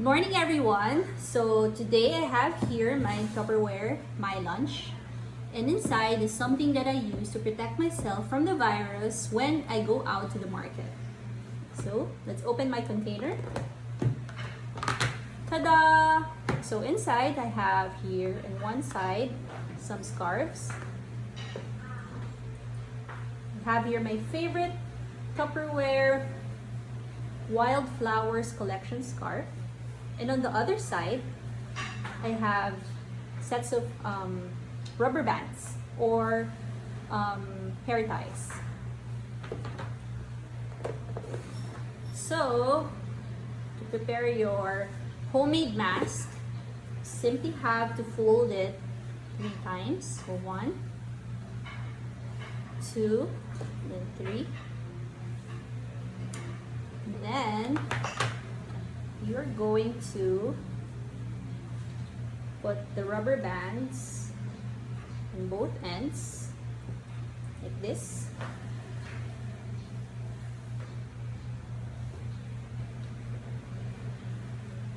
morning, everyone. So today I have here my Tupperware, my lunch. And inside is something that I use to protect myself from the virus when I go out to the market. So let's open my container. Ta-da! So inside I have here on one side some scarves. I have here my favorite Tupperware Wildflowers collection scarf. And on the other side, I have sets of rubber bands or hair ties. So, to prepare your homemade mask, simply have to fold it 3 times. So 1, 2, then 3. Then you're going to put the rubber bands on both ends like this.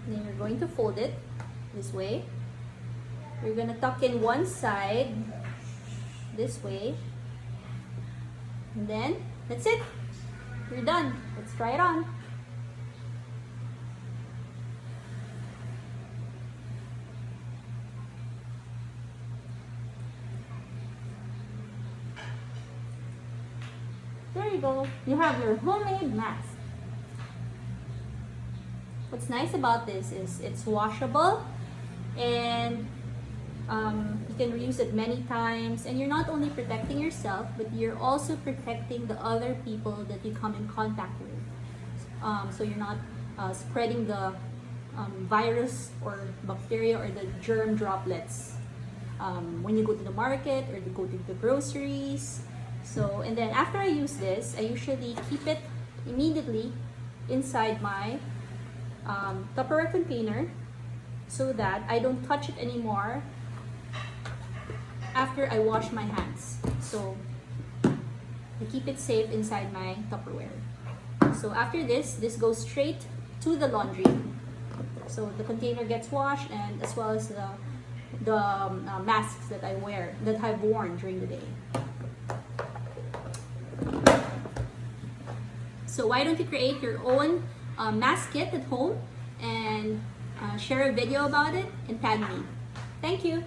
Then you're going to fold it this way. You're going to tuck in one side this way. And then that's it. You're done. Let's try it on. There you go. You have your homemade mask. What's nice about this is it's washable and you can reuse it many times, and you're not only protecting yourself, but you're also protecting the other people that you come in contact with. So you're not spreading the virus or bacteria or the germ droplets when you go to the market or you go to the groceries. So, and then after I use this, I usually keep it immediately inside my Tupperware container so that I don't touch it anymore after I wash my hands. So, I keep it safe inside my Tupperware. So after this goes straight to the laundry. So the container gets washed, and as well as the masks that I've worn during the day. So why don't you create your own mask kit at home and share a video about it and tag me. Thank you.